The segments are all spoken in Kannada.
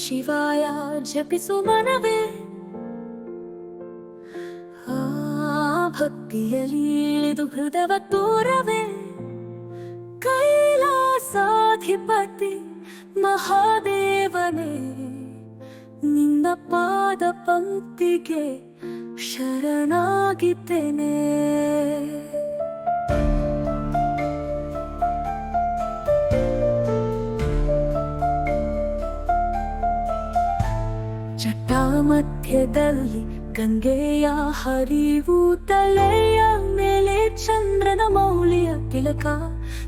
ಶಿವಾಯ ಜಪಿಸು ಮನವೇ. ಆ ಭಕ್ತಿಯಲ್ಲಿ ಇಳಿದು ಹೃದಯ ತೋರವೇ. ಕೈಲಾಸಾಧಿಪತಿ ಮಹಾದೇವನೇ, ನಿನ್ನ ಪಾದ ಪಂಕ್ತಿಗೆ ಶರಣಾಗಿದ್ದೇನೆ. ಜಟ ಮಧ್ಯದಲ್ಲಿ ಗಂಗೆಯ ಹರಿವು, ತಲೆಯ ಮೇಲೆ ಚಂದ್ರನ ಮೌಳಿಯ ತಿಲಕ.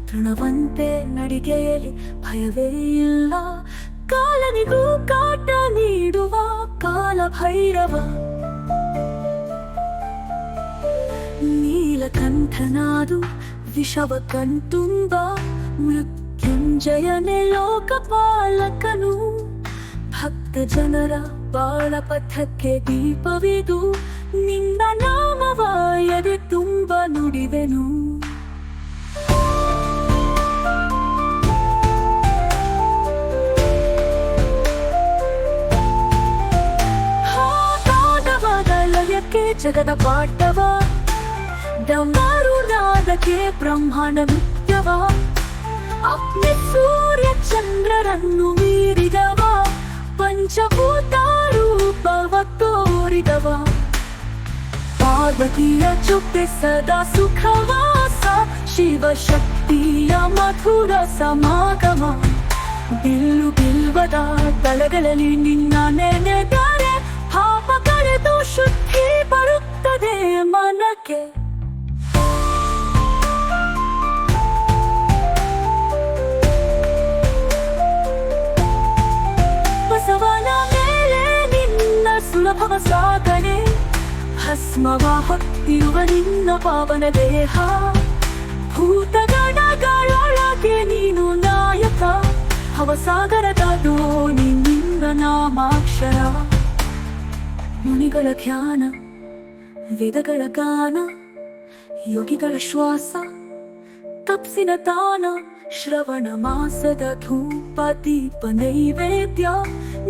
ತೃಣವಂತೆ ನಡಿಗೆಯಲ್ಲಿ ಭಯವೇ ಇಲ್ಲ, ಕಾಲನಿಗೂ ಕಾಟ ನೀಡುವ ಕಾಲ ಭೈರವ. ನೀಲಕಂಠನಾದು ವಿಷವ ಕಣ್ತುಂಬ, ಮೃತ್ಯುಂಜಯನೇ ಲೋಕಪಾಲಕನು. ಭಕ್ತ ಜನರ ಬಾಳ ಪಥಕ್ಕೆ ದೀಪವಿದು, ನಿನ್ನ ನಾಮವ ಎದೆ ತುಂಬ ನುಡಿವೆನು. ಲಯಕ್ಕೆ ಜಗದ ಪಾಠವ, ಡಮರು ನಾದಕ್ಕೆ ಬ್ರಹ್ಮಾಂಡ ನೃತ್ಯವ. ಅಗ್ನಿ ಸೂರ್ಯ ಚಂದ್ರರನ್ನು ಮೀರಿದವ, ಪಂಚಭೂತ ರೂಪವ ತೋರಿದವ. ಪಾರ್ವತಿಯ ಜೊತೆ ಸದಾ ಸುಖವಾಸ, ಶಿವಶಕ್ತಿಯ ಮಧುರ ಸಮಾಗಮ. ಬಿಲ್ಲು ಬಿಲ್ವದ ತಳಗಳಲ್ಲಿ ನಿನ್ನ ನೆನೆದರೆ, ಪಾಪ ಕಳೆದು ಶುದ್ಧಿ ಬರುತ್ತದೆ ಮನಕ್ಕೆ. ಬಸವನ ಮೇಲೆ ನಿನ್ನ ಸುಲಭವ ಸಾಗಣೆ, ಭಸ್ಮವ ಹೊತ್ತಿರುವ ನಿನ್ನ ಪಾವನ ದೇಹ. ಭೂತಗಣಗಳೊಳಗೆ ನೀನು ನಾಯಕ, ಭವಸಾಗರದ ದೋಣಿ ನಿನ್ನ ನಾಮಾಕ್ಷರ. ಮುನಿಗಳ ಧ್ಯಾನ, ವೇದಗಳ ಗಾನ, ಯೋಗಿಗಳ ಶ್ವಾಸ, ತಪ್ಸಿನ ತಾನ. ಶ್ರವಣ ಮಾಸದ ಧೂಪ ದೀಪ ನೈವೇದ್ಯ,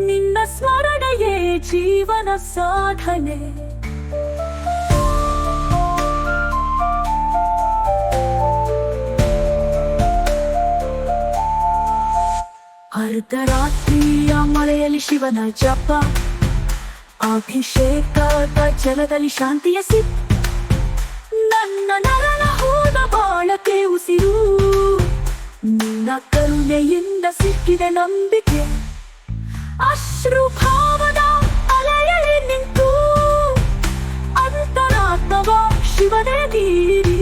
ನಿನ್ನ ಸ್ಮರಣೆಯೇ ಜೀವನ ಸಾಧನೆ. ಅರ್ಧರಾತ್ರಿಯ ಮಳೆಯಲ್ಲಿ ಶಿವನ ಜಪ, ಅಭಿಷೇಕದ ಜಲದಲ್ಲಿ ಶಾಂತಿಯ ಸಿಪ್. ನನ್ನ ನರನ ಹೋದ ಬಾಳಕ್ಕೆ ಉಸಿರು, ನಿನ್ನ ಕರುಣೆಯಿಂದ ಸಿಕ್ಕಿದೆ ನಂಬಿಕೆ. ಅಶ್ರುಭಾವದ ಅಲೆಯಲ್ಲಿ ನಿಂತು, ಅಂತರಾತ್ಮವ ಶಿವನೇ ನೀಡಿ.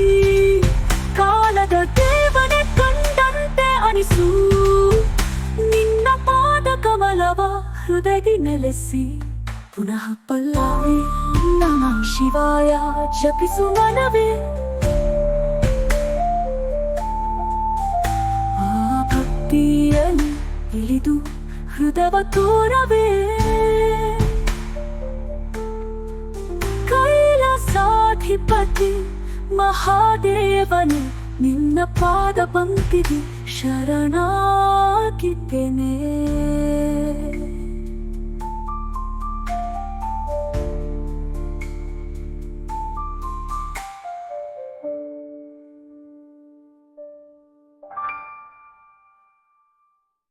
ಕಾಲದ ದೇವನೇ ಕಂಡಂತೆ ಅನಿಸು, ನಿನ್ನ ಪಾದ ಕಮಲವ ಹೃದಯ ನೆಲೆಸಿ. ಪುನಃ ಪಲ್ಲವಿ ನಮಃ ಶಿವಾಯ ಜಪಿಸು ಮನವೇ. ಆ ಭಕ್ತಿಯಲ್ಲಿ ಇಳಿದು ಹೃದಯ ತೋರವೇ. ಕೈಲಾಸಾಧಿಪತಿ ಮಹಾದೇವನೇ, ನಿನ್ನ ಪಾದ ಪಂಕ್ತಿಗೆ ಶರಣಾಗಿದ್ದೇನೆ.